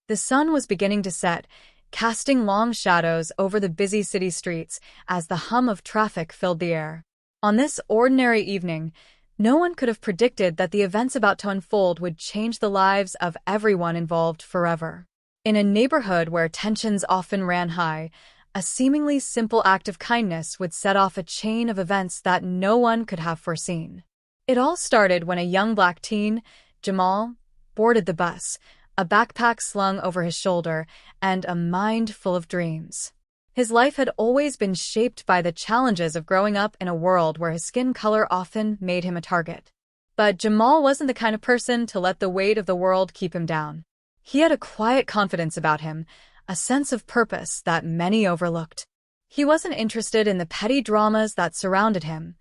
The sun was beginning to set, casting long shadows over the busy city streets as the hum of traffic filled the air. On this ordinary evening, no one could have predicted that the events about to unfold would change the lives of everyone involved forever. In a neighborhood where tensions often ran high, a seemingly simple act of kindness would set off a chain of events that no one could have foreseen. It all started when a young black teen, Jamal, boarded the bus, a backpack slung over his shoulder, and a mind full of dreams. His life had always been shaped by the challenges of growing up in a world where his skin color often made him a target. But Jamal wasn't the kind of person to let the weight of the world keep him down. He had a quiet confidence about him, a sense of purpose that many overlooked. He wasn't interested in the petty dramas that surrounded him.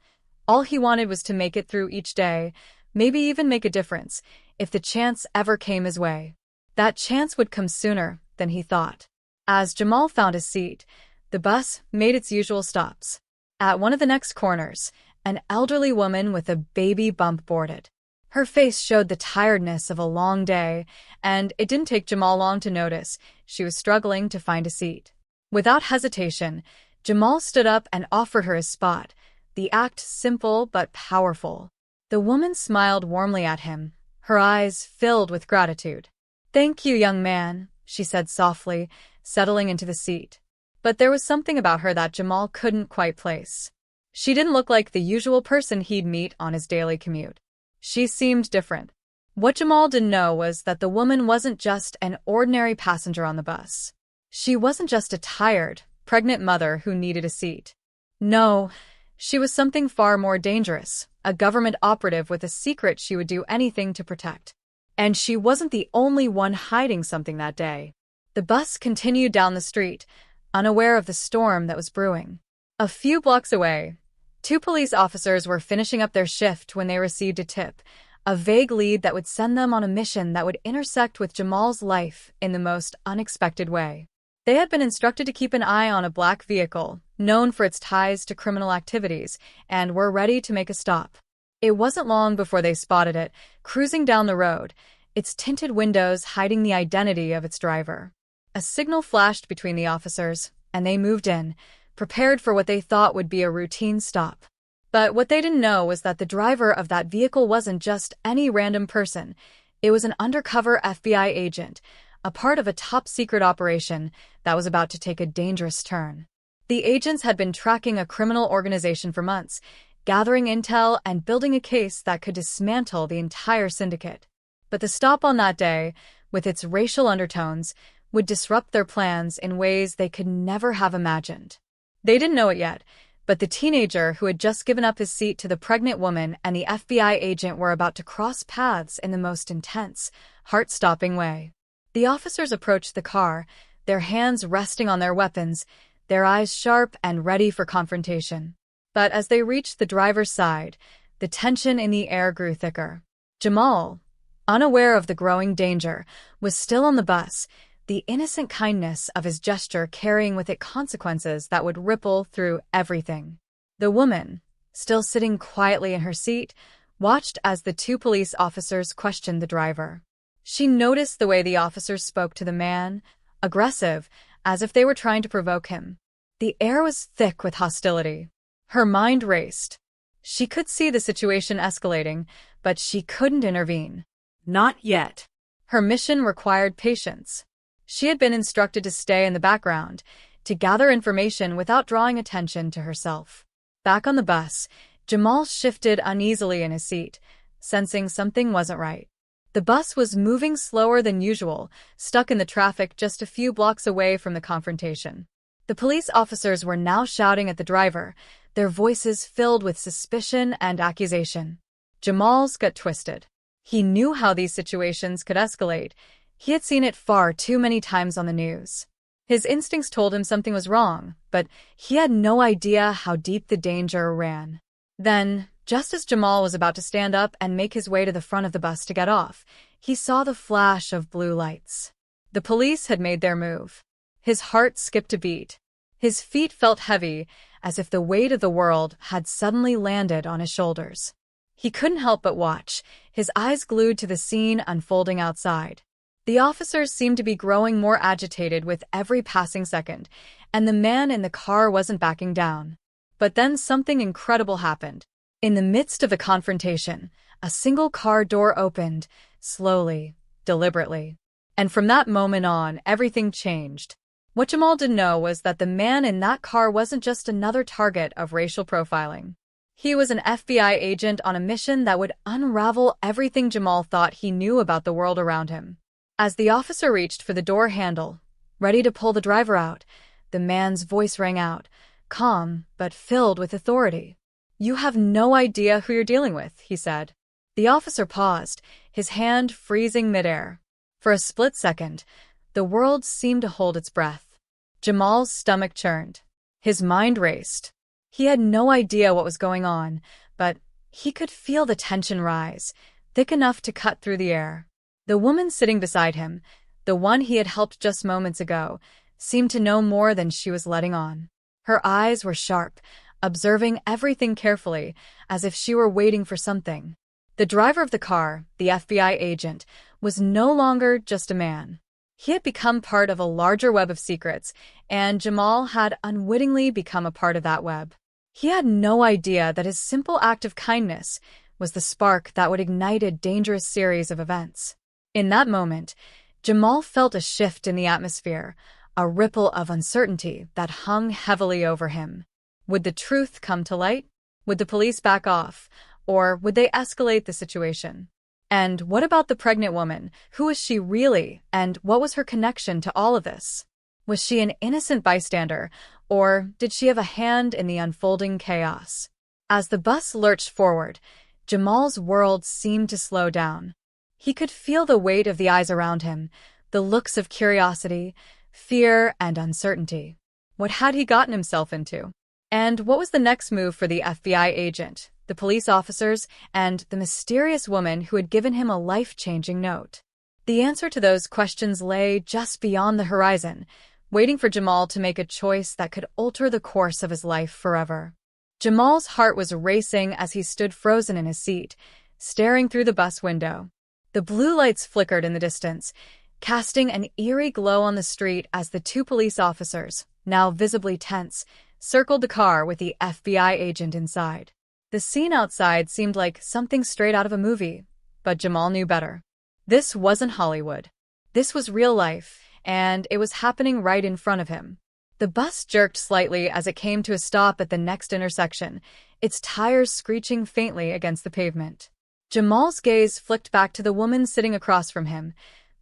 All he wanted was to make it through each day, maybe even make a difference, if the chance ever came his way. That chance would come sooner than he thought. As Jamal found a seat, the bus made its usual stops. At one of the next corners, an elderly woman with a baby bump boarded. Her face showed the tiredness of a long day, and it didn't take Jamal long to notice she was struggling to find a seat. Without hesitation, Jamal stood up and offered her his spot, the act simple but powerful. The woman smiled warmly at him, her eyes filled with gratitude. "Thank you, young man," she said softly, settling into the seat. But there was something about her that Jamal couldn't quite place. She didn't look like the usual person he'd meet on his daily commute. She seemed different. What Jamal didn't know was that the woman wasn't just an ordinary passenger on the bus. She wasn't just a tired, pregnant mother who needed a seat. No, she was something far more dangerous, a government operative with a secret she would do anything to protect. And she wasn't the only one hiding something that day. The bus continued down the street, unaware of the storm that was brewing. A few blocks away, two police officers were finishing up their shift when they received a tip, a vague lead that would send them on a mission that would intersect with Jamal's life in the most unexpected way. They had been instructed to keep an eye on a black vehicle, known for its ties to criminal activities, and were ready to make a stop. It wasn't long before they spotted it, cruising down the road, its tinted windows hiding the identity of its driver. A signal flashed between the officers, and they moved in, prepared for what they thought would be a routine stop. But what they didn't know was that the driver of that vehicle wasn't just any random person. It was an undercover FBI agent, a part of a top-secret operation that was about to take a dangerous turn. The agents had been tracking a criminal organization for months, gathering intel and building a case that could dismantle the entire syndicate. But the stop on that day, with its racial undertones, would disrupt their plans in ways they could never have imagined. They didn't know it yet, but the teenager who had just given up his seat to the pregnant woman and the FBI agent were about to cross paths in the most intense, heart-stopping way. The officers approached the car, their hands resting on their weapons, their eyes sharp and ready for confrontation. But as they reached the driver's side, the tension in the air grew thicker. Jamal, unaware of the growing danger, was still on the bus, the innocent kindness of his gesture carrying with it consequences that would ripple through everything. The woman, still sitting quietly in her seat, watched as the two police officers questioned the driver. She noticed the way the officers spoke to the man, aggressive, as if they were trying to provoke him. The air was thick with hostility. Her mind raced. She could see the situation escalating, but she couldn't intervene. Not yet. Her mission required patience. She had been instructed to stay in the background, to gather information without drawing attention to herself. Back on the bus, Jamal shifted uneasily in his seat, sensing something wasn't right. The bus was moving slower than usual, stuck in the traffic just a few blocks away from the confrontation. The police officers were now shouting at the driver, their voices filled with suspicion and accusation. Jamal's gut twisted. He knew how these situations could escalate. He had seen it far too many times on the news. His instincts told him something was wrong, but he had no idea how deep the danger ran. Then, just as Jamal was about to stand up and make his way to the front of the bus to get off, he saw the flash of blue lights. The police had made their move. His heart skipped a beat. His feet felt heavy, as if the weight of the world had suddenly landed on his shoulders. He couldn't help but watch, his eyes glued to the scene unfolding outside. The officers seemed to be growing more agitated with every passing second, and the man in the car wasn't backing down. But then something incredible happened. In the midst of the confrontation, a single car door opened, slowly, deliberately. And from that moment on, everything changed. What Jamal didn't know was that the man in that car wasn't just another target of racial profiling. He was an FBI agent on a mission that would unravel everything Jamal thought he knew about the world around him. As the officer reached for the door handle, ready to pull the driver out, the man's voice rang out, calm but filled with authority. "You have no idea who you're dealing with," he said. The officer paused, his hand freezing midair. For a split second, the world seemed to hold its breath. Jamal's stomach churned. His mind raced. He had no idea what was going on, but he could feel the tension rise, thick enough to cut through the air. The woman sitting beside him, the one he had helped just moments ago, seemed to know more than she was letting on. Her eyes were sharp, observing everything carefully, as if she were waiting for something. The driver of the car, the FBI agent, was no longer just a man. He had become part of a larger web of secrets, and Jamal had unwittingly become a part of that web. He had no idea that his simple act of kindness was the spark that would ignite a dangerous series of events. In that moment, Jamal felt a shift in the atmosphere, a ripple of uncertainty that hung heavily over him. Would the truth come to light? Would the police back off? Or would they escalate the situation? And what about the pregnant woman? Who was she really, and what was her connection to all of this? Was she an innocent bystander, or did she have a hand in the unfolding chaos? As the bus lurched forward, Jamal's world seemed to slow down. He could feel the weight of the eyes around him, the looks of curiosity, fear, and uncertainty. What had he gotten himself into? And what was the next move for the FBI agent, the police officers, and the mysterious woman who had given him a life-changing note? The answer to those questions lay just beyond the horizon, waiting for Jamal to make a choice that could alter the course of his life forever. Jamal's heart was racing as he stood frozen in his seat, staring through the bus window. The blue lights flickered in the distance, casting an eerie glow on the street as the two police officers, now visibly tense, circled the car with the FBI agent inside. The scene outside seemed like something straight out of a movie, but Jamal knew better. This wasn't Hollywood. This was real life, and it was happening right in front of him. The bus jerked slightly as it came to a stop at the next intersection, its tires screeching faintly against the pavement. Jamal's gaze flicked back to the woman sitting across from him,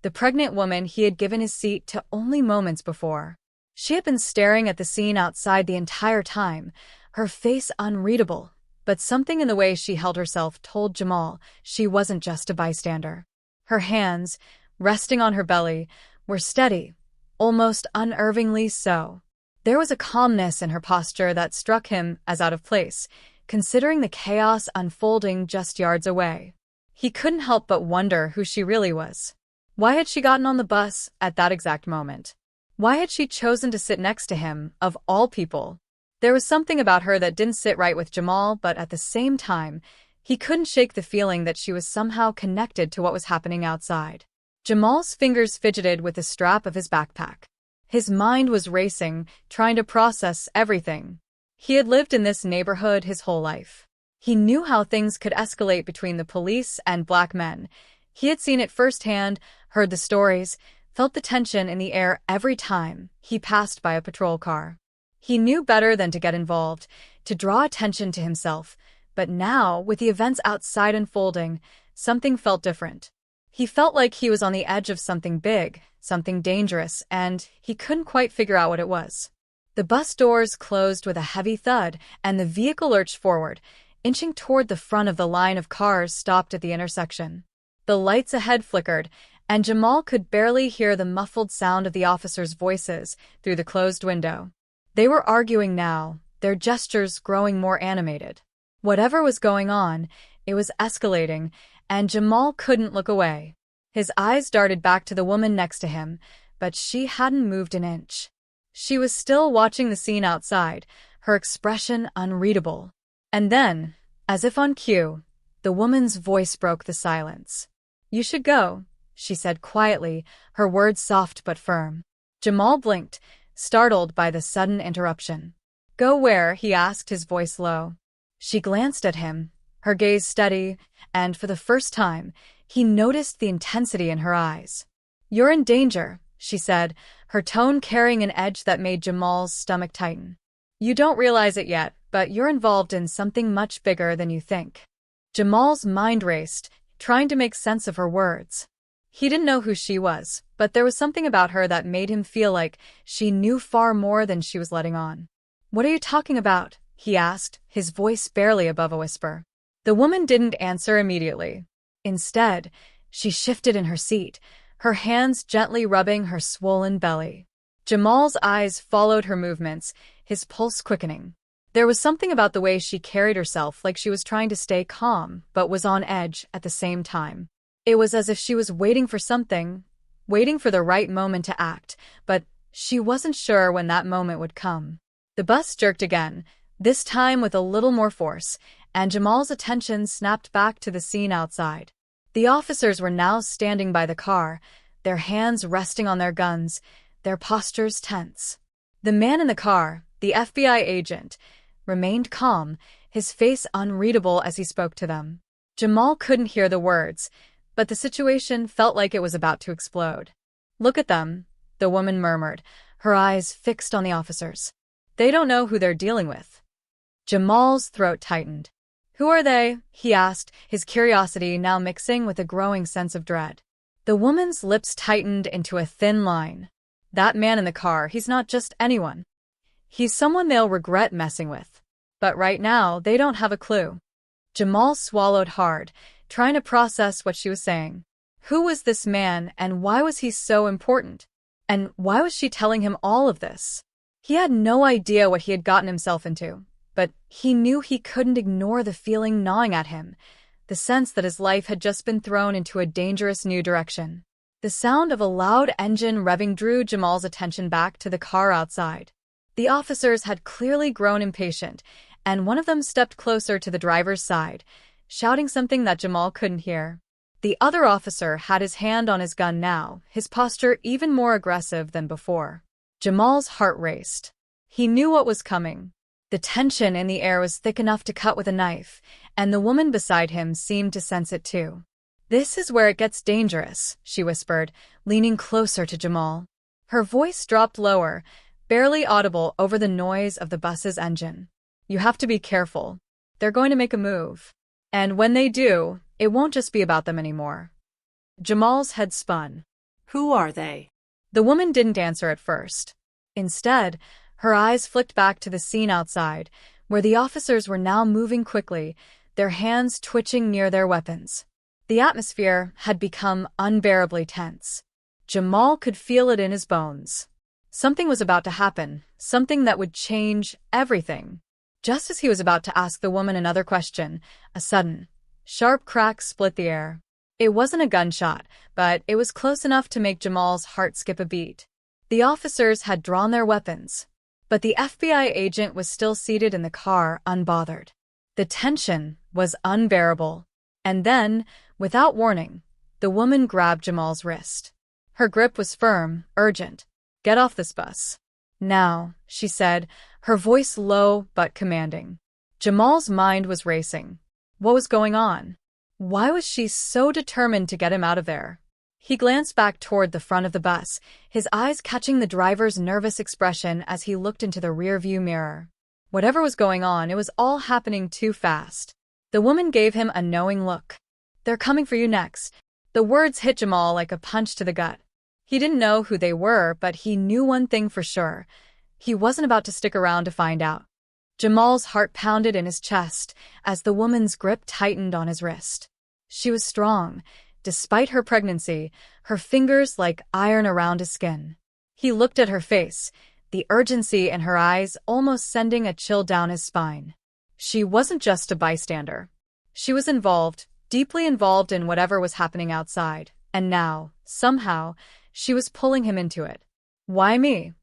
the pregnant woman he had given his seat to only moments before. She had been staring at the scene outside the entire time, her face unreadable, but something in the way she held herself told Jamal she wasn't just a bystander. Her hands, resting on her belly, were steady, almost unnervingly so. There was a calmness in her posture that struck him as out of place, considering the chaos unfolding just yards away. He couldn't help but wonder who she really was. Why had she gotten on the bus at that exact moment? Why had she chosen to sit next to him, of all people? There was something about her that didn't sit right with Jamal, but at the same time, he couldn't shake the feeling that she was somehow connected to what was happening outside. Jamal's fingers fidgeted with the strap of his backpack. His mind was racing, trying to process everything. He had lived in this neighborhood his whole life. He knew how things could escalate between the police and black men. He had seen it firsthand, heard the stories, felt the tension in the air every time he passed by a patrol car. He knew better than to get involved, to draw attention to himself, but now, with the events outside unfolding, something felt different. He felt like he was on the edge of something big, something dangerous, and he couldn't quite figure out what it was. The bus doors closed with a heavy thud, and the vehicle lurched forward, inching toward the front of the line of cars stopped at the intersection. The lights ahead flickered, and Jamal could barely hear the muffled sound of the officers' voices through the closed window. They were arguing now, their gestures growing more animated. Whatever was going on, it was escalating, and Jamal couldn't look away. His eyes darted back to the woman next to him, but she hadn't moved an inch. She was still watching the scene outside, her expression unreadable. And then, as if on cue, the woman's voice broke the silence. "You should go. she said quietly, her words soft but firm. Jamal blinked, startled by the sudden interruption. Go where? He asked, his voice low. She glanced at him, her gaze steady, and for the first time, he noticed the intensity in her eyes. You're in danger, she said, her tone carrying an edge that made Jamal's stomach tighten. You don't realize it yet, but you're involved in something much bigger than you think. Jamal's mind raced, trying to make sense of her words. He didn't know who she was, but there was something about her that made him feel like she knew far more than she was letting on. What are you talking about? He asked, his voice barely above a whisper. The woman didn't answer immediately. Instead, she shifted in her seat, her hands gently rubbing her swollen belly. Jamal's eyes followed her movements, his pulse quickening. There was something about the way she carried herself, like she was trying to stay calm, but was on edge at the same time. It was as if she was waiting for something, waiting for the right moment to act, but she wasn't sure when that moment would come. The bus jerked again, this time with a little more force, and Jamal's attention snapped back to the scene outside. The officers were now standing by the car, their hands resting on their guns, their postures tense. The man in the car, the FBI agent, remained calm, his face unreadable as he spoke to them. Jamal couldn't hear the words, but the situation felt like it was about to explode. Look at them, the woman murmured, her eyes fixed on the officers. They don't know who they're dealing with. Jamal's throat tightened. Who are they? He asked, his curiosity now mixing with a growing sense of dread. The woman's lips tightened into a thin line. That man in the car, he's not just anyone. He's someone they'll regret messing with. But right now, they don't have a clue. Jamal swallowed hard, trying to process what she was saying. Who was this man, and why was he so important? And why was she telling him all of this? He had no idea what he had gotten himself into, but he knew he couldn't ignore the feeling gnawing at him, the sense that his life had just been thrown into a dangerous new direction. The sound of a loud engine revving drew Jamal's attention back to the car outside. The officers had clearly grown impatient, and one of them stepped closer to the driver's side, shouting something that Jamal couldn't hear. The other officer had his hand on his gun now, his posture even more aggressive than before. Jamal's heart raced. He knew what was coming. The tension in the air was thick enough to cut with a knife, and the woman beside him seemed to sense it too. This is where it gets dangerous, she whispered, leaning closer to Jamal. Her voice dropped lower, barely audible over the noise of the bus's engine. You have to be careful. They're going to make a move. And when they do, it won't just be about them anymore. Jamal's head spun. Who are they? The woman didn't answer at first. Instead, her eyes flicked back to the scene outside, where the officers were now moving quickly, their hands twitching near their weapons. The atmosphere had become unbearably tense. Jamal could feel it in his bones. Something was about to happen, something that would change everything. Just as he was about to ask the woman another question, a sudden, sharp crack split the air. It wasn't a gunshot, but it was close enough to make Jamal's heart skip a beat. The officers had drawn their weapons, but the FBI agent was still seated in the car, unbothered. The tension was unbearable. And then, without warning, the woman grabbed Jamal's wrist. Her grip was firm, urgent. Get off this bus. Now, she said, her voice low but commanding. Jamal's mind was racing. What was going on? Why was she so determined to get him out of there? He glanced back toward the front of the bus, his eyes catching the driver's nervous expression as he looked into the rearview mirror. Whatever was going on, it was all happening too fast. The woman gave him a knowing look. They're coming for you next. The words hit Jamal like a punch to the gut. He didn't know who they were, but he knew one thing for sure. He wasn't about to stick around to find out. Jamal's heart pounded in his chest as the woman's grip tightened on his wrist. She was strong. Despite her pregnancy, her fingers like iron around his skin. He looked at her face, the urgency in her eyes almost sending a chill down his spine. She wasn't just a bystander. She was involved, deeply involved in whatever was happening outside, and now, somehow, she was pulling him into it. Why me?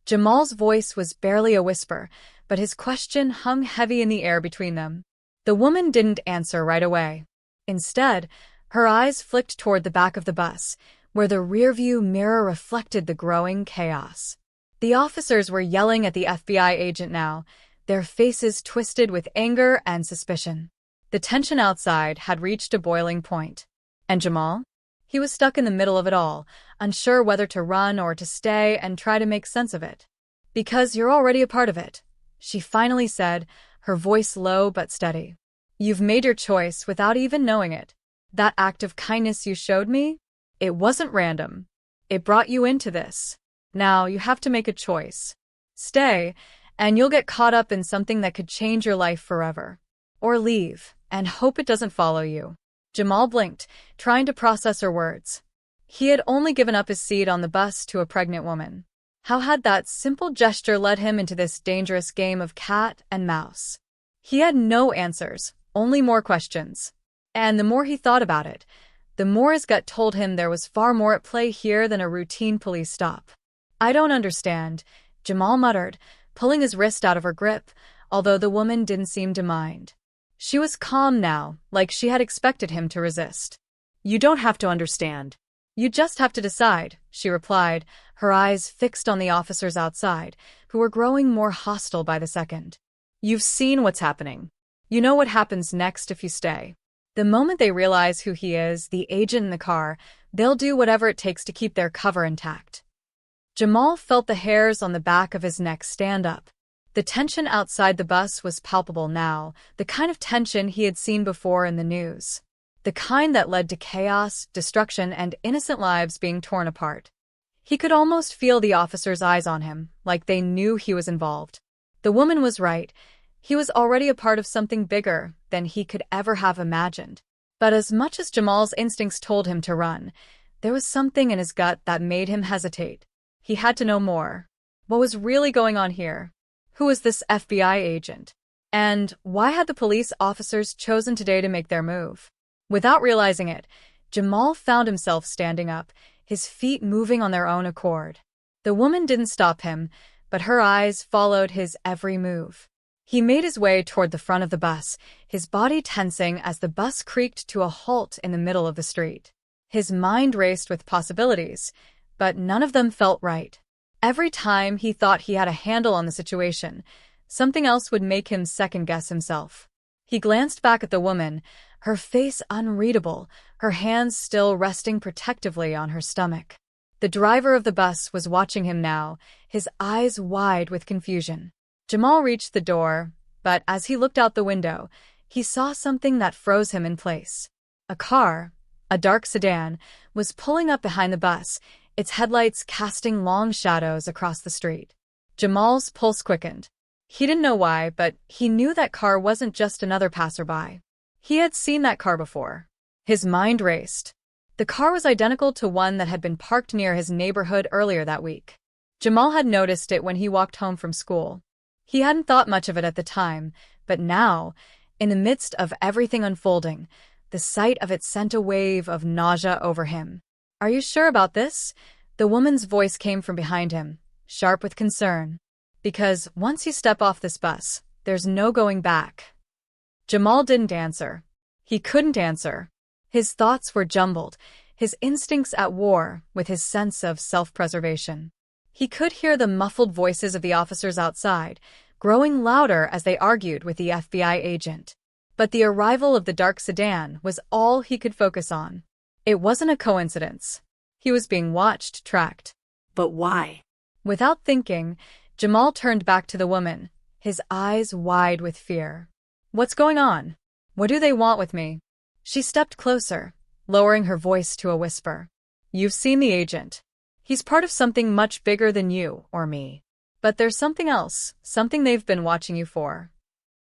Jamal's voice was barely a whisper, but his question hung heavy in the air between them. The woman didn't answer right away. Instead, Her eyes flicked toward the back of the bus, where the rearview mirror reflected the growing chaos. The officers were yelling at the FBI agent now, their faces twisted with anger and suspicion. The tension outside had reached a boiling point. And Jamal? He was stuck in the middle of it all, unsure whether to run or to stay and try to make sense of it. "Because you're already a part of it," she finally said, her voice low but steady. "You've made your choice without even knowing it. That act of kindness you showed me? It wasn't random. It brought you into this. Now you have to make a choice. Stay, and you'll get caught up in something that could change your life forever. Or leave, and hope it doesn't follow you." Jamal blinked, trying to process her words. He had only given up his seat on the bus to a pregnant woman. How had that simple gesture led him into this dangerous game of cat and mouse? He had no answers, only more questions. And the more he thought about it, the more his gut told him there was far more at play here than a routine police stop. "I don't understand," Jamal muttered, pulling his wrist out of her grip, although the woman didn't seem to mind. She was calm now, like she had expected him to resist. "You don't have to understand. You just have to decide," she replied, her eyes fixed on the officers outside, who were growing more hostile by the second. "You've seen what's happening. You know what happens next if you stay. The moment they realize who he is, the agent in the car, they'll do whatever it takes to keep their cover intact." Jamal felt the hairs on the back of his neck stand up. The tension outside the bus was palpable now, the kind of tension he had seen before in the news. The kind that led to chaos, destruction, and innocent lives being torn apart. He could almost feel the officers' eyes on him, like they knew he was involved. The woman was right. He was already a part of something bigger than he could ever have imagined. But as much as Jamal's instincts told him to run, there was something in his gut that made him hesitate. He had to know more. What was really going on here? Who was this FBI agent? And why had the police officers chosen today to make their move? Without realizing it, Jamal found himself standing up, his feet moving on their own accord. The woman didn't stop him, but her eyes followed his every move. He made his way toward the front of the bus, his body tensing as the bus creaked to a halt in the middle of the street. His mind raced with possibilities, but none of them felt right. Every time he thought he had a handle on the situation, something else would make him second-guess himself. He glanced back at the woman, her face unreadable, her hands still resting protectively on her stomach. The driver of the bus was watching him now, his eyes wide with confusion. Jamal reached the door, but as he looked out the window, he saw something that froze him in place. A car, a dark sedan, was pulling up behind the bus, its headlights casting long shadows across the street. Jamal's pulse quickened. He didn't know why, but he knew that car wasn't just another passerby. He had seen that car before. His mind raced. The car was identical to one that had been parked near his neighborhood earlier that week. Jamal had noticed it when he walked home from school. He hadn't thought much of it at the time, but now, in the midst of everything unfolding, the sight of it sent a wave of nausea over him. "Are you sure about this?" The woman's voice came from behind him, sharp with concern. "Because once you step off this bus, there's no going back." Jamal didn't answer. He couldn't answer. His thoughts were jumbled, his instincts at war with his sense of self-preservation. He could hear the muffled voices of the officers outside, growing louder as they argued with the FBI agent. But the arrival of the dark sedan was all he could focus on. It wasn't a coincidence. He was being watched, tracked. But why? Without thinking, Jamal turned back to the woman, his eyes wide with fear. "What's going on? What do they want with me?" She stepped closer, lowering her voice to a whisper. "You've seen the agent. He's part of something much bigger than you or me. But there's something else, something they've been watching you for."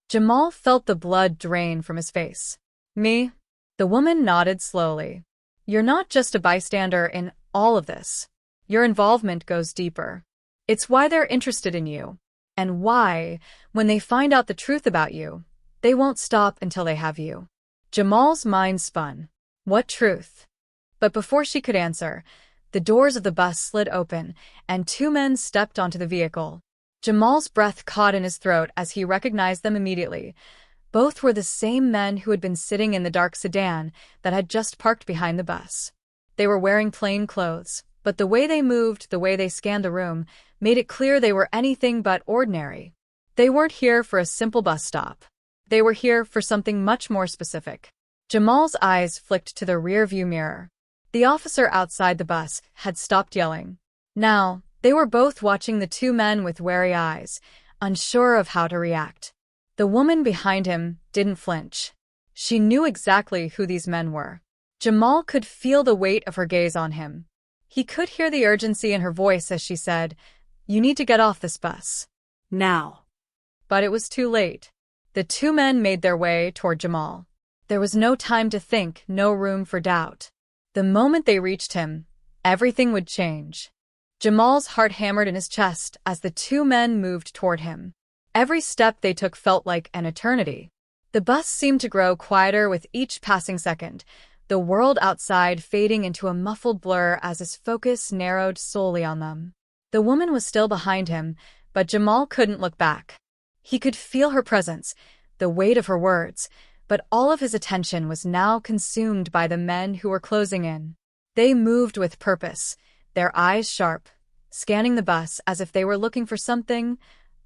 Jamal felt the blood drain from his face. "Me?" The woman nodded slowly. "You're not just a bystander in all of this. Your involvement goes deeper. It's why they're interested in you. And why, when they find out the truth about you, they won't stop until they have you." Jamal's mind spun. What truth? But before she could answer, the doors of the bus slid open, and two men stepped onto the vehicle. Jamal's breath caught in his throat as he recognized them immediately. Both were the same men who had been sitting in the dark sedan that had just parked behind the bus. They were wearing plain clothes, but the way they moved, the way they scanned the room, made it clear they were anything but ordinary. They weren't here for a simple bus stop. They were here for something much more specific. Jamal's eyes flicked to the rearview mirror. The officer outside the bus had stopped yelling. Now, they were both watching the two men with wary eyes, unsure of how to react. The woman behind him didn't flinch. She knew exactly who these men were. Jamal could feel the weight of her gaze on him. He could hear the urgency in her voice as she said, "You need to get off this bus. Now." But it was too late. The two men made their way toward Jamal. There was no time to think, no room for doubt. The moment they reached him, everything would change. Jamal's heart hammered in his chest as the two men moved toward him. Every step they took felt like an eternity. The bus seemed to grow quieter with each passing second, the world outside fading into a muffled blur as his focus narrowed solely on them. The woman was still behind him, but Jamal couldn't look back. He could feel her presence, the weight of her words, but all of his attention was now consumed by the men who were closing in. They moved with purpose, their eyes sharp, scanning the bus as if they were looking for something,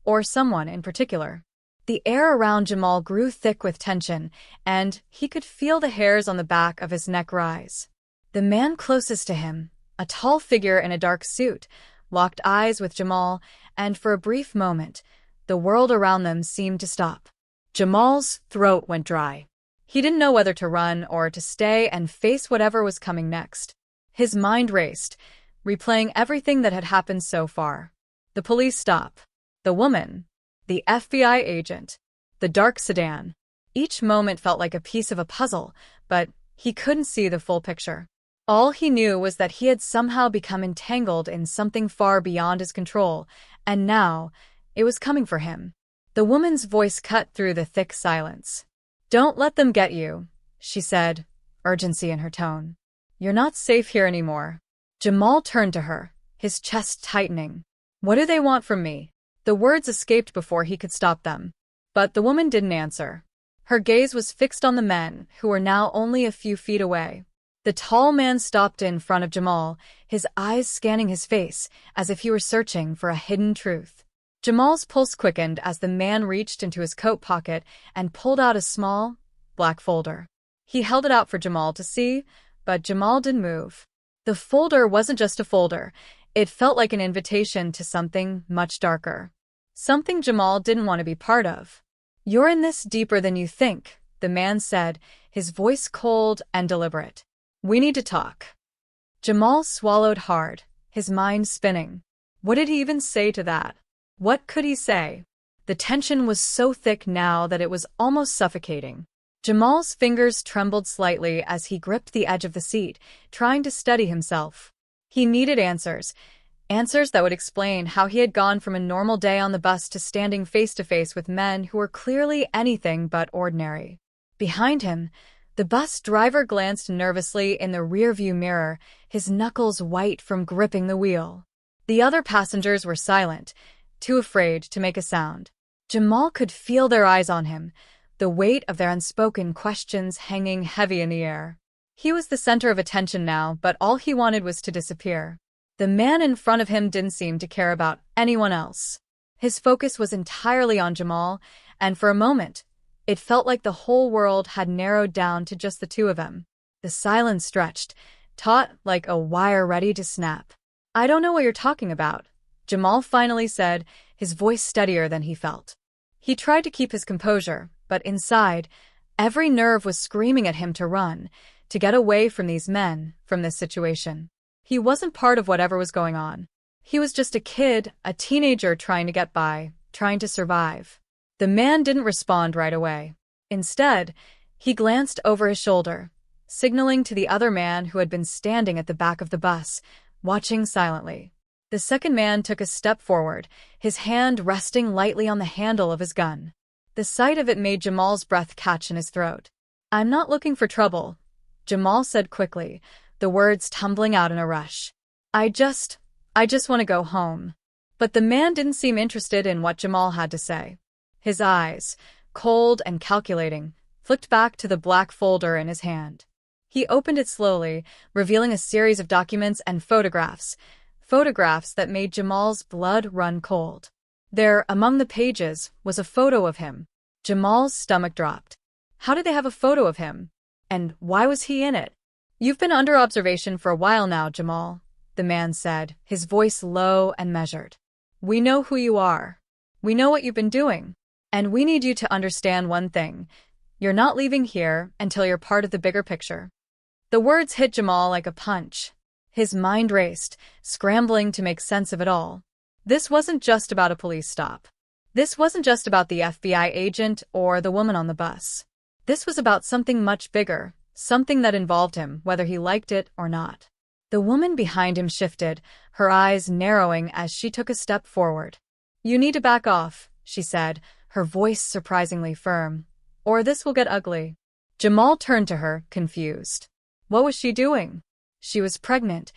or someone in particular. The air around Jamal grew thick with tension, and he could feel the hairs on the back of his neck rise. The man closest to him, a tall figure in a dark suit, locked eyes with Jamal, and for a brief moment, the world around them seemed to stop. Jamal's throat went dry. He didn't know whether to run or to stay and face whatever was coming next. His mind raced, replaying everything that had happened so far. The police stop. The woman. The FBI agent. The dark sedan. Each moment felt like a piece of a puzzle, but he couldn't see the full picture. All he knew was that he had somehow become entangled in something far beyond his control, and now it was coming for him. The woman's voice cut through the thick silence. "Don't let them get you," she said, urgency in her tone. "You're not safe here anymore." Jamal turned to her, his chest tightening. "What do they want from me?" The words escaped before he could stop them. But the woman didn't answer. Her gaze was fixed on the men, who were now only a few feet away. The tall man stopped in front of Jamal, his eyes scanning his face, as if he were searching for a hidden truth. Jamal's pulse quickened as the man reached into his coat pocket and pulled out a small, black folder. He held it out for Jamal to see, but Jamal didn't move. The folder wasn't just a folder. It felt like an invitation to something much darker. Something Jamal didn't want to be part of. "You're in this deeper than you think," the man said, his voice cold and deliberate. "We need to talk." Jamal swallowed hard, his mind spinning. What did he even say to that? What could he say? The tension was so thick now that it was almost suffocating. Jamal's fingers trembled slightly as he gripped the edge of the seat, trying to steady himself. He needed answers. Answers that would explain how he had gone from a normal day on the bus to standing face to face with men who were clearly anything but ordinary. Behind him, the bus driver glanced nervously in the rearview mirror, his knuckles white from gripping the wheel. The other passengers were silent, too afraid to make a sound. Jamal could feel their eyes on him, the weight of their unspoken questions hanging heavy in the air. He was the center of attention now, but all he wanted was to disappear. The man in front of him didn't seem to care about anyone else. His focus was entirely on Jamal, and for a moment, it felt like the whole world had narrowed down to just the two of them. The silence stretched, taut like a wire ready to snap. "I don't know what you're talking about," Jamal finally said, his voice steadier than he felt. He tried to keep his composure, but inside, every nerve was screaming at him to run, to get away from these men, from this situation. He wasn't part of whatever was going on. He was just a kid, a teenager trying to get by, trying to survive. The man didn't respond right away. Instead, he glanced over his shoulder, signaling to the other man who had been standing at the back of the bus, watching silently. The second man took a step forward, his hand resting lightly on the handle of his gun. The sight of it made Jamal's breath catch in his throat. "I'm not looking for trouble," Jamal said quickly, the words tumbling out in a rush. I just want to go home." But the man didn't seem interested in what Jamal had to say. His eyes, cold and calculating, flicked back to the black folder in his hand. He opened it slowly, revealing a series of documents and photographs that made Jamal's blood run cold. There, among the pages, was a photo of him. Jamal's stomach dropped. How did they have a photo of him? And why was he in it? "You've been under observation for a while now, Jamal," the man said, his voice low and measured. "We know who you are. We know what you've been doing. And we need you to understand one thing. You're not leaving here until you're part of the bigger picture." The words hit Jamal like a punch. His mind raced, scrambling to make sense of it all. This wasn't just about a police stop. This wasn't just about the FBI agent or the woman on the bus. This was about something much bigger, something that involved him, whether he liked it or not. The woman behind him shifted, her eyes narrowing as she took a step forward. "You need to back off," she said, her voice surprisingly firm, "or this will get ugly." Jamal turned to her, confused. What was she doing? She was pregnant,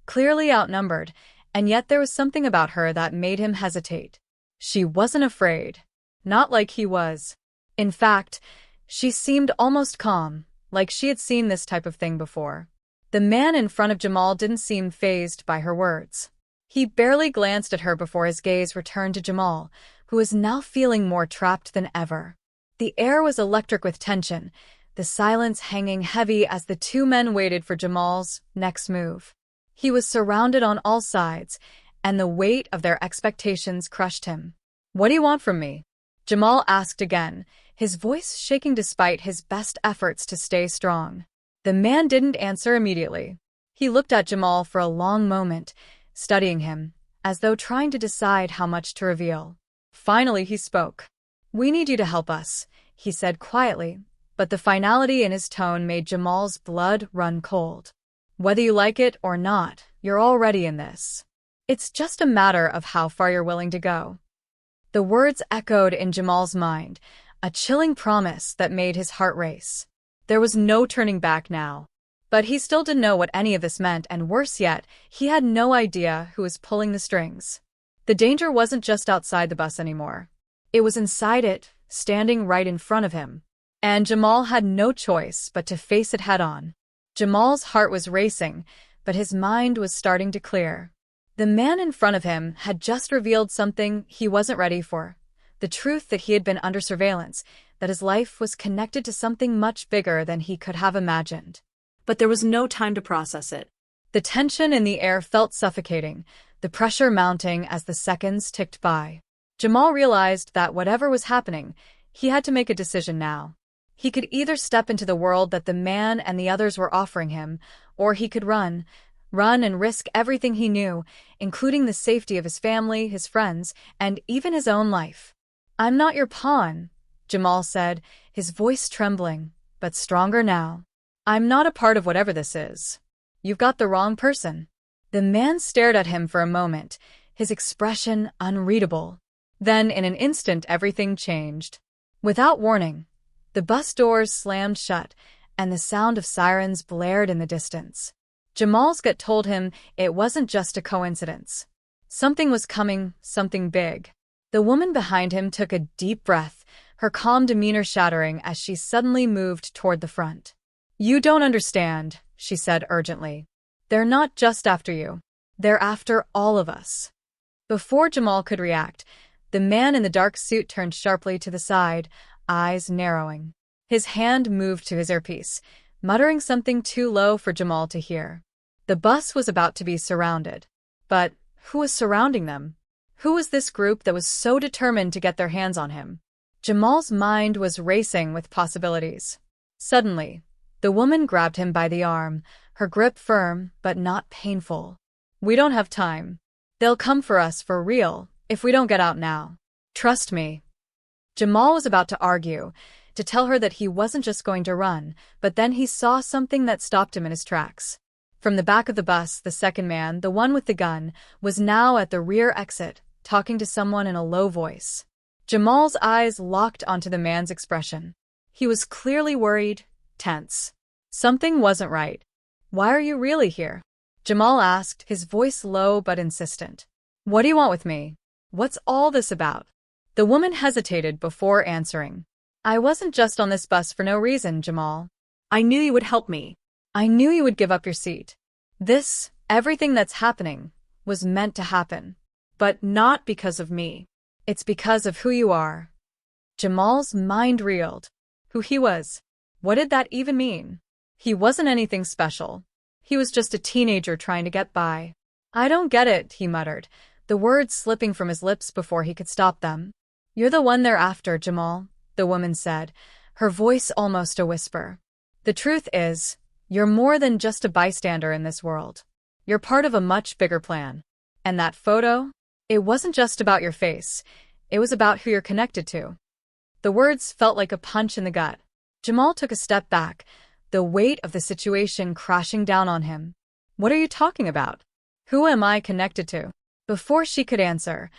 clearly outnumbered, and yet there was something about her that made him hesitate. She wasn't afraid. Not like he was. In fact, she seemed almost calm, like she had seen this type of thing before. The man in front of Jamal didn't seem fazed by her words. He barely glanced at her before his gaze returned to Jamal, who was now feeling more trapped than ever. The air was electric with tension, the silence hanging heavy as the two men waited for Jamal's next move. He was surrounded on all sides, and the weight of their expectations crushed him. "What do you want from me?" Jamal asked again, his voice shaking despite his best efforts to stay strong. The man didn't answer immediately. He looked at Jamal for a long moment, studying him, as though trying to decide how much to reveal. Finally he spoke. "We need you to help us," he said quietly, but the finality in his tone made Jamal's blood run cold. "Whether you like it or not, you're already in this. It's just a matter of how far you're willing to go." The words echoed in Jamal's mind, a chilling promise that made his heart race. There was no turning back now. But he still didn't know what any of this meant, and worse yet, he had no idea who was pulling the strings. The danger wasn't just outside the bus anymore. It was inside it, standing right in front of him. And Jamal had no choice but to face it head-on. Jamal's heart was racing, but his mind was starting to clear. The man in front of him had just revealed something he wasn't ready for. The truth that he had been under surveillance, that his life was connected to something much bigger than he could have imagined. But there was no time to process it. The tension in the air felt suffocating, the pressure mounting as the seconds ticked by. Jamal realized that whatever was happening, he had to make a decision now. He could either step into the world that the man and the others were offering him, or he could run and risk everything he knew, including the safety of his family, his friends, and even his own life. "I'm not your pawn," Jamal said, his voice trembling, but stronger now. "I'm not a part of whatever this is. You've got the wrong person." The man stared at him for a moment, his expression unreadable. Then, in an instant, everything changed. Without warning, the bus doors slammed shut, and the sound of sirens blared in the distance. Jamal's gut told him it wasn't just a coincidence. Something was coming, something big. The woman behind him took a deep breath, her calm demeanor shattering as she suddenly moved toward the front. "You don't understand," she said urgently. "They're not just after you. They're after all of us." Before Jamal could react, the man in the dark suit turned sharply to the side, eyes narrowing. His hand moved to his earpiece, muttering something too low for Jamal to hear. The bus was about to be surrounded. But who was surrounding them? Who was this group that was so determined to get their hands on him? Jamal's mind was racing with possibilities. Suddenly, the woman grabbed him by the arm, her grip firm but not painful. "We don't have time. They'll come for us for real if we don't get out now. Trust me." Jamal was about to argue, to tell her that he wasn't just going to run, but then he saw something that stopped him in his tracks. From the back of the bus, the second man, the one with the gun, was now at the rear exit, talking to someone in a low voice. Jamal's eyes locked onto the man's expression. He was clearly worried, tense. Something wasn't right. "Why are you really here?" Jamal asked, his voice low but insistent. "What do you want with me? What's all this about?" The woman hesitated before answering. I wasn't just on this bus for no reason, Jamal. I knew you would help me. I knew you would give up your seat. Everything that's happening, was meant to happen. But not because of me. It's because of who you are. Jamal's mind reeled. Who he was. What did that even mean? He wasn't anything special. He was just a teenager trying to get by. I don't get it, he muttered, the words slipping from his lips before he could stop them. You're the one they're after, Jamal, the woman said, her voice almost a whisper. The truth is, you're more than just a bystander in this world. You're part of a much bigger plan. And that photo? It wasn't just about your face. It was about who you're connected to. The words felt like a punch in the gut. Jamal took a step back, the weight of the situation crashing down on him. What are you talking about? Who am I connected to? Before she could answer,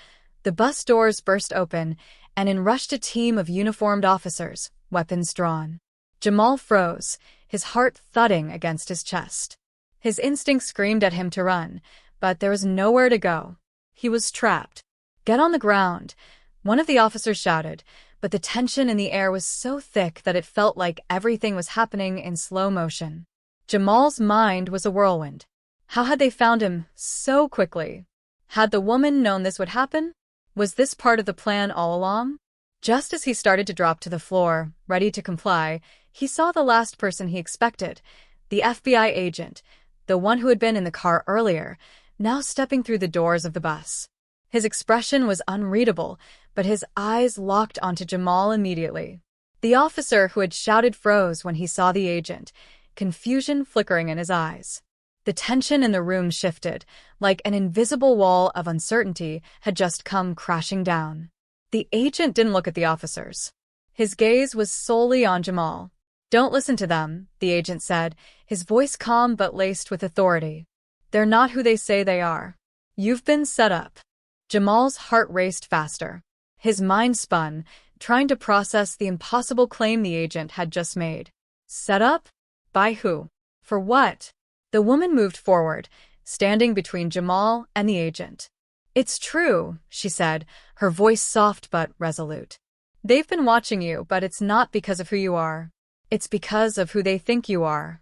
the bus doors burst open, and in rushed a team of uniformed officers, weapons drawn. Jamal froze, his heart thudding against his chest. His instinct screamed at him to run, but there was nowhere to go. He was trapped. Get on the ground, one of the officers shouted, but the tension in the air was so thick that it felt like everything was happening in slow motion. Jamal's mind was a whirlwind. How had they found him so quickly? Had the woman known this would happen? Was this part of the plan all along? Just as he started to drop to the floor, ready to comply, he saw the last person he expected, the FBI agent, the one who had been in the car earlier, now stepping through the doors of the bus. His expression was unreadable, but his eyes locked onto Jamal immediately. The officer who had shouted froze when he saw the agent, confusion flickering in his eyes. The tension in the room shifted, like an invisible wall of uncertainty had just come crashing down. The agent didn't look at the officers. His gaze was solely on Jamal. Don't listen to them, the agent said, his voice calm but laced with authority. They're not who they say they are. You've been set up. Jamal's heart raced faster. His mind spun, trying to process the impossible claim the agent had just made. Set up? By who? For what? The woman moved forward, standing between Jamal and the agent. It's true, she said, her voice soft but resolute. They've been watching you, but it's not because of who you are. It's because of who they think you are.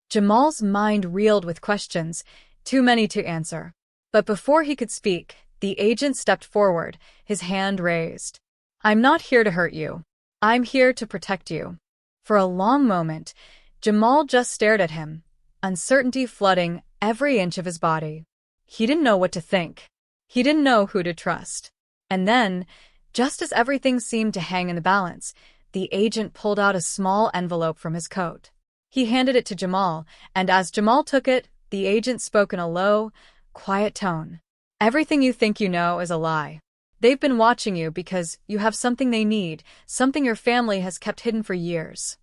Jamal's mind reeled with questions, too many to answer. But before he could speak, the agent stepped forward, his hand raised. I'm not here to hurt you. I'm here to protect you. For a long moment, Jamal just stared at him, uncertainty flooding every inch of his body. He didn't know what to think. He didn't know who to trust. And then, just as everything seemed to hang in the balance, the agent pulled out a small envelope from his coat. He handed it to Jamal, and as Jamal took it, the agent spoke in a low, quiet tone. Everything you think you know is a lie. They've been watching you because you have something they need, something your family has kept hidden for years.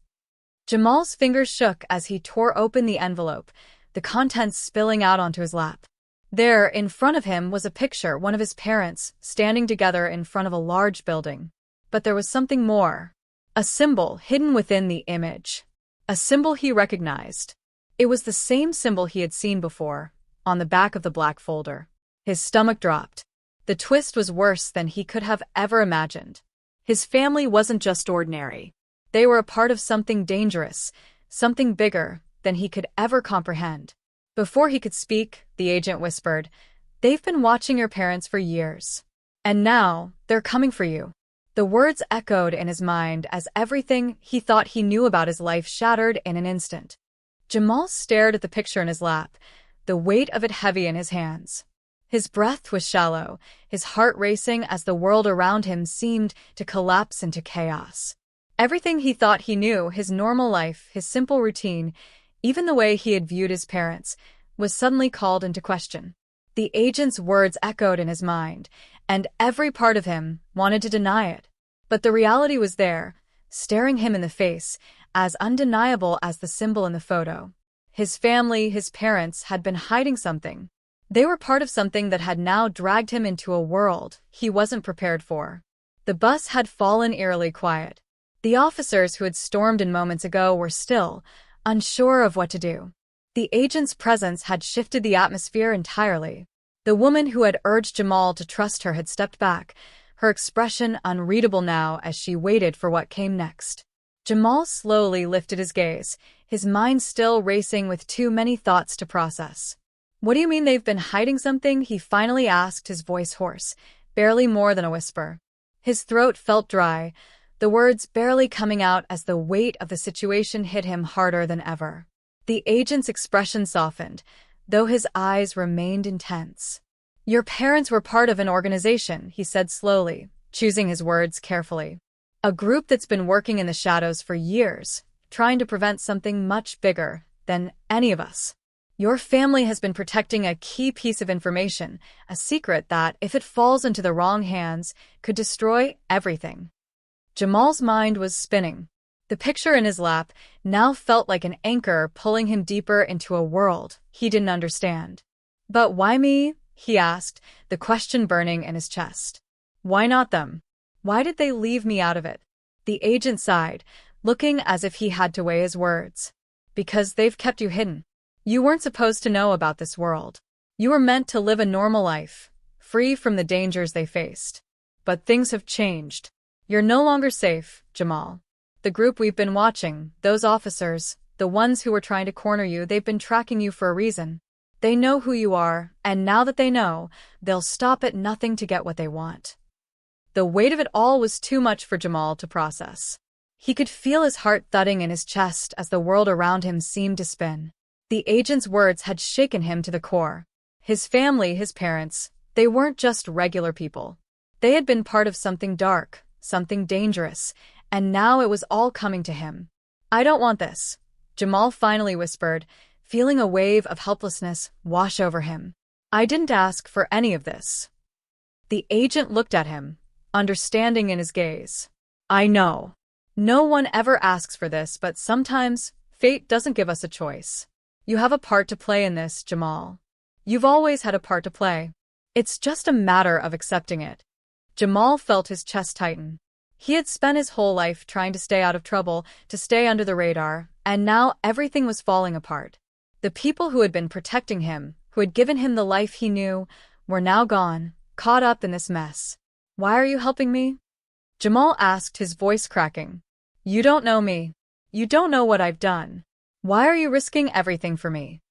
Jamal's fingers shook as he tore open the envelope, the contents spilling out onto his lap. There, in front of him, was a picture, one of his parents, standing together in front of a large building. But there was something more. A symbol hidden within the image. A symbol he recognized. It was the same symbol he had seen before, on the back of the black folder. His stomach dropped. The twist was worse than he could have ever imagined. His family wasn't just ordinary. They were a part of something dangerous, something bigger than he could ever comprehend. Before he could speak, the agent whispered, They've been watching your parents for years. And now, they're coming for you. The words echoed in his mind as everything he thought he knew about his life shattered in an instant. Jamal stared at the picture in his lap, the weight of it heavy in his hands. His breath was shallow, his heart racing as the world around him seemed to collapse into chaos. Everything he thought he knew, his normal life, his simple routine, even the way he had viewed his parents, was suddenly called into question. The agent's words echoed in his mind, and every part of him wanted to deny it. But the reality was there, staring him in the face, as undeniable as the symbol in the photo. His family, his parents, had been hiding something. They were part of something that had now dragged him into a world he wasn't prepared for. The bus had fallen eerily quiet. The officers who had stormed in moments ago were still, unsure of what to do. The agent's presence had shifted the atmosphere entirely. The woman who had urged Jamal to trust her had stepped back, her expression unreadable now as she waited for what came next. Jamal slowly lifted his gaze, his mind still racing with too many thoughts to process. "What do you mean they've been hiding something?" he finally asked, his voice hoarse, barely more than a whisper. His throat felt dry, the words barely coming out as the weight of the situation hit him harder than ever. The agent's expression softened, though his eyes remained intense. "Your parents were part of an organization," he said slowly, choosing his words carefully. "A group that's been working in the shadows for years, trying to prevent something much bigger than any of us. Your family has been protecting a key piece of information, a secret that, if it falls into the wrong hands, could destroy everything." Jamal's mind was spinning. The picture in his lap now felt like an anchor pulling him deeper into a world he didn't understand. "But why me?" he asked, the question burning in his chest. "Why not them? Why did they leave me out of it?" The agent sighed, looking as if he had to weigh his words. "Because they've kept you hidden. You weren't supposed to know about this world. You were meant to live a normal life, free from the dangers they faced. But things have changed. You're no longer safe, Jamal. The group we've been watching, those officers, the ones who were trying to corner you, they've been tracking you for a reason. They know who you are, and now that they know, they'll stop at nothing to get what they want." The weight of it all was too much for Jamal to process. He could feel his heart thudding in his chest as the world around him seemed to spin. The agent's words had shaken him to the core. His family, his parents, they weren't just regular people. They had been part of something dark, something dangerous, and now it was all coming to him. "I don't want this," Jamal finally whispered, feeling a wave of helplessness wash over him. "I didn't ask for any of this." The agent looked at him, understanding in his gaze. "I know. No one ever asks for this, but sometimes fate doesn't give us a choice. You have a part to play in this, Jamal. You've always had a part to play. It's just a matter of accepting it." Jamal felt his chest tighten. He had spent his whole life trying to stay out of trouble, to stay under the radar, and now everything was falling apart. The people who had been protecting him, who had given him the life he knew, were now gone, caught up in this mess. "Why are you helping me?" Jamal asked, his voice cracking. "You don't know me. You don't know what I've done. Why are you risking everything for me?"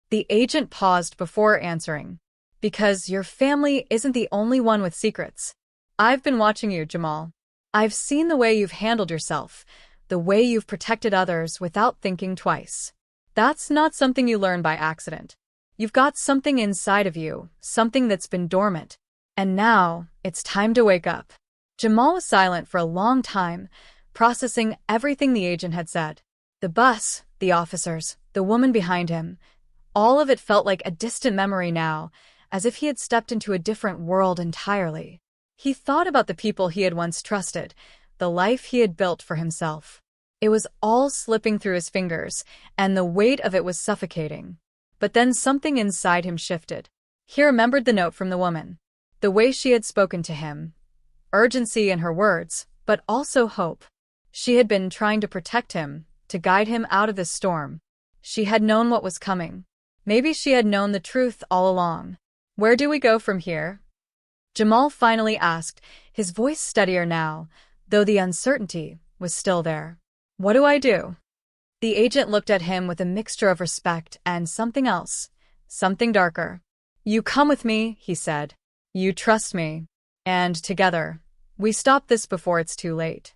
The agent paused before answering. "Because your family isn't the only one with secrets. I've been watching you, Jamal. I've seen the way you've handled yourself, the way you've protected others without thinking twice. That's not something you learn by accident. You've got something inside of you, something that's been dormant. And now, it's time to wake up." Jamal was silent for a long time, processing everything the agent had said. The bus, the officers, the woman behind him, all of it felt like a distant memory now, as if he had stepped into a different world entirely. He thought about the people he had once trusted, the life he had built for himself. It was all slipping through his fingers, and the weight of it was suffocating. But then something inside him shifted. He remembered the note from the woman, the way she had spoken to him, urgency in her words, but also hope. She had been trying to protect him, to guide him out of this storm. She had known what was coming. Maybe she had known the truth all along. "Where do we go from here?" Jamal finally asked, his voice steadier now, though the uncertainty was still there. "What do I do?" The agent looked at him with a mixture of respect and something else, something darker. "You come with me," he said. "You trust me. And together, we stop this before it's too late."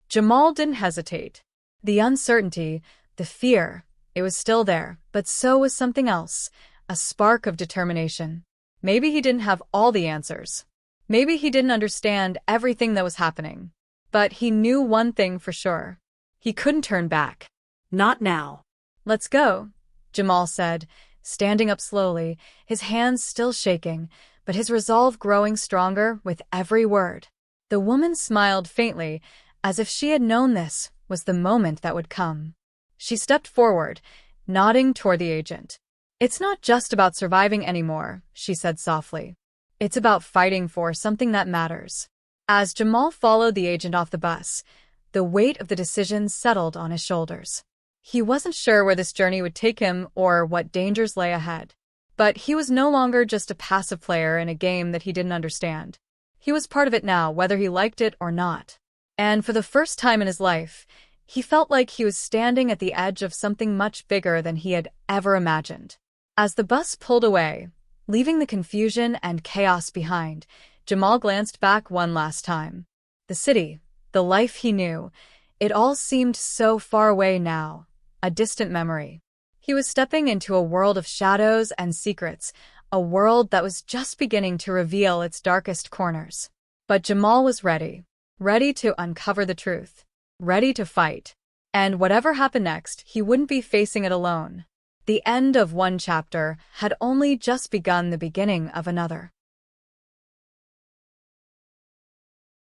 Jamal didn't hesitate. The uncertainty, the fear, it was still there, but so was something else, a spark of determination. Maybe he didn't have all the answers. Maybe he didn't understand everything that was happening. But he knew one thing for sure. He couldn't turn back. Not now. "Let's go," Jamal said, standing up slowly, his hands still shaking, but his resolve growing stronger with every word. The woman smiled faintly, as if she had known this was the moment that would come. She stepped forward, nodding toward the agent. "It's not just about surviving anymore," she said softly. "It's about fighting for something that matters." As Jamal followed the agent off the bus, the weight of the decision settled on his shoulders. He wasn't sure where this journey would take him or what dangers lay ahead. But he was no longer just a passive player in a game that he didn't understand. He was part of it now, whether he liked it or not. And for the first time in his life, he felt like he was standing at the edge of something much bigger than he had ever imagined. As the bus pulled away, leaving the confusion and chaos behind, Jamal glanced back one last time. The city, the life he knew, it all seemed so far away now, a distant memory. He was stepping into a world of shadows and secrets, a world that was just beginning to reveal its darkest corners. But Jamal was ready to uncover the truth, ready to fight. And whatever happened next, he wouldn't be facing it alone. The end of one chapter had only just begun the beginning of another.